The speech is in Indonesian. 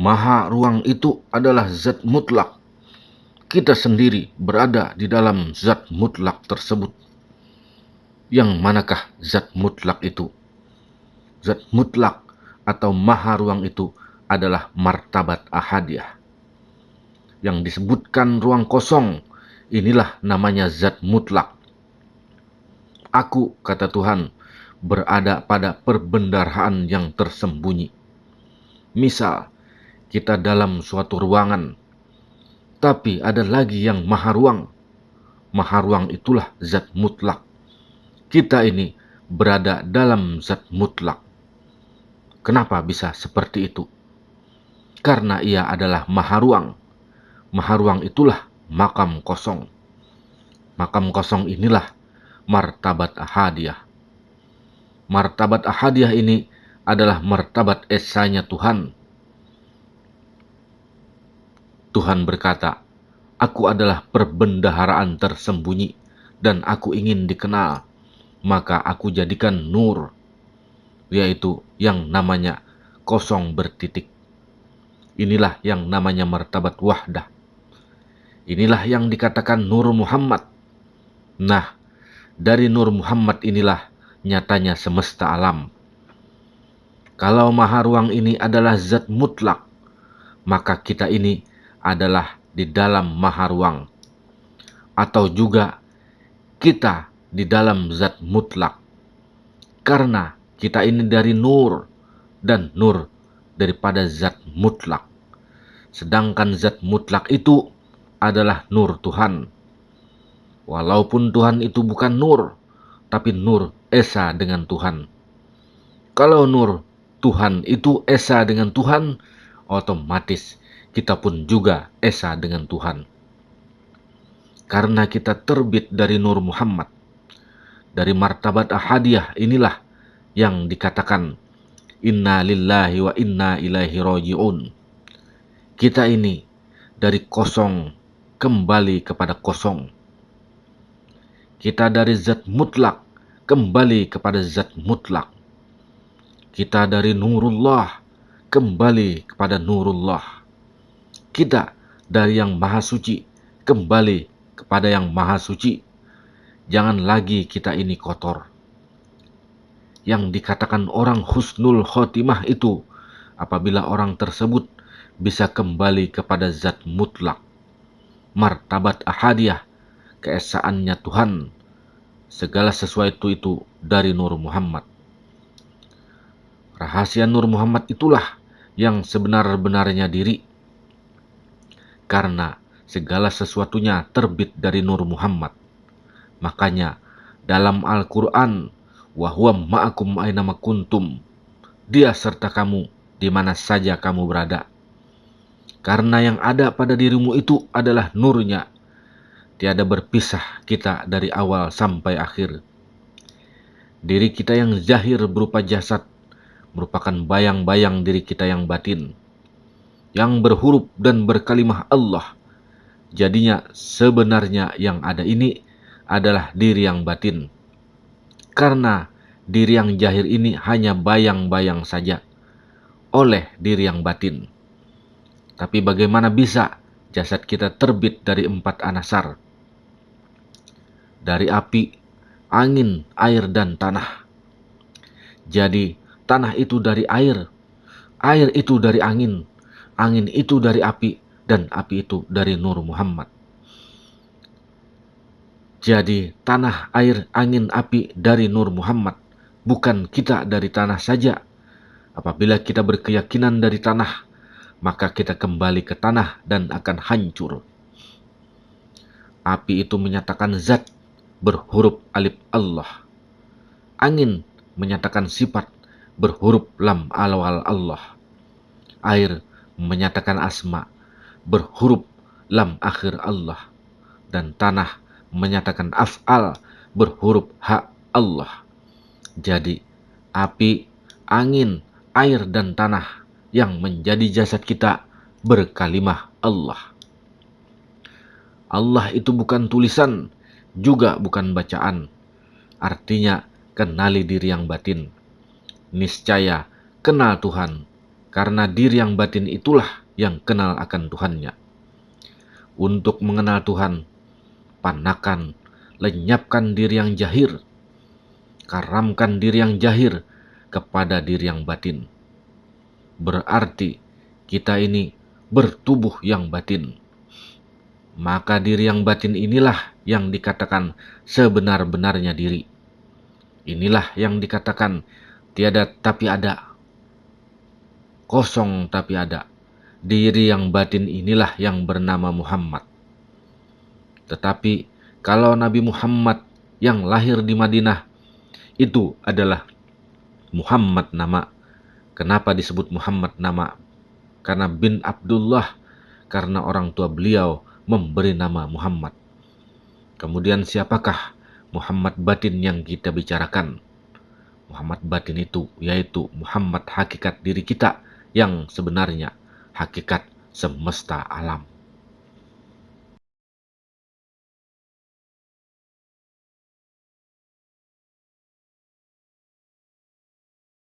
Maha ruang itu adalah zat mutlak. Kita sendiri berada di dalam zat mutlak tersebut. Yang manakah zat mutlak itu? Zat mutlak atau maha ruang itu adalah martabat ahadiyah. Yang disebutkan ruang kosong, inilah namanya zat mutlak. Aku, kata Tuhan, berada pada perbendaharaan yang tersembunyi. Misal, kita dalam suatu ruangan, tapi ada lagi yang maha ruang. Maha ruang itulah zat mutlak. Kita ini berada dalam zat mutlak. Kenapa bisa seperti itu? Karena ia adalah maha ruang. Maha ruang itulah makam kosong. Makam kosong inilah martabat ahadiyah. Martabat ahadiyah ini adalah martabat esanya Tuhan. Tuhan berkata, aku adalah perbendaharaan tersembunyi dan aku ingin dikenal. Maka aku jadikan nur, yaitu yang namanya kosong bertitik. Inilah yang namanya martabat wahdah. Inilah yang dikatakan Nur Muhammad. Nah, dari Nur Muhammad inilah nyatanya semesta alam. Kalau maha ruang ini adalah zat mutlak, maka kita ini adalah di dalam maha ruang. Atau juga kita di dalam zat mutlak. Karena kita ini dari nur, dan nur daripada zat mutlak. Sedangkan zat mutlak itu adalah nur Tuhan. Walaupun Tuhan itu bukan nur, tapi nur esa dengan Tuhan. Kalau nur Tuhan itu esa dengan Tuhan, otomatis kita pun juga esa dengan Tuhan. Karena kita terbit dari Nur Muhammad. Dari martabat ahadiyah inilah yang dikatakan inna lillahi wa inna ilaihi raji'un. Kita ini dari kosong kembali kepada kosong. Kita dari zat mutlak kembali kepada zat mutlak. Kita dari nurullah kembali kepada nurullah. Kita dari yang maha suci kembali kepada yang maha suci. Jangan lagi kita ini kotor. Yang dikatakan orang husnul khotimah itu apabila orang tersebut bisa kembali kepada zat mutlak. Martabat ahadiyah, keesaannya Tuhan. Segala sesuatu itu dari Nur Muhammad. Rahasia Nur Muhammad itulah yang sebenar-benarnya diri. Karena segala sesuatunya terbit dari Nur Muhammad. Makanya dalam Al-Quran, wa huwa ma'akum aynama kuntum, dia serta kamu di mana saja kamu berada. Karena yang ada pada dirimu itu adalah nurnya. Tiada berpisah kita dari awal sampai akhir. Diri kita yang zahir berupa jasad merupakan bayang-bayang diri kita yang batin, yang berhuruf dan berkalimah Allah. Jadinya sebenarnya yang ada ini adalah diri yang batin. Karena diri yang zahir ini hanya bayang-bayang saja oleh diri yang batin. Tapi bagaimana bisa jasad kita terbit dari 4 anasar? Dari api, angin, air, dan tanah. Jadi tanah itu dari air itu dari angin itu dari api, dan api itu dari Nur Muhammad. Jadi tanah, air, angin, api dari Nur Muhammad. Bukan kita dari tanah saja. Apabila kita berkeyakinan dari tanah, maka kita kembali ke tanah dan akan hancur. Api itu menyatakan zat berhuruf alif Allah. Angin menyatakan sifat berhuruf lam alwal Allah. Air menyatakan asma berhuruf lam akhir Allah. Dan tanah menyatakan af'al berhuruf ha Allah. Jadi api, angin, air, dan tanah yang menjadi jasad kita berkalimah Allah. Allah itu bukan tulisan, juga bukan bacaan. Artinya kenali diri yang batin. Niscaya kenal Tuhan, karena diri yang batin itulah yang kenal akan Tuhannya. Untuk mengenal Tuhan, panakan, lenyapkan diri yang jahir, karamkan diri yang jahir kepada diri yang batin. Berarti kita ini bertubuh yang batin. Maka diri yang batin inilah yang dikatakan sebenar-benarnya diri. Inilah yang dikatakan tiada tapi ada, kosong tapi ada. Diri yang batin inilah yang bernama Muhammad. Tetapi kalau Nabi Muhammad yang lahir di Madinah itu adalah Muhammad nama. Kenapa disebut Muhammad nama? Karena bin Abdullah, karena orang tua beliau memberi nama Muhammad. Kemudian siapakah Muhammad batin yang kita bicarakan? Muhammad batin itu yaitu Muhammad hakikat diri kita yang sebenarnya, hakikat semesta alam.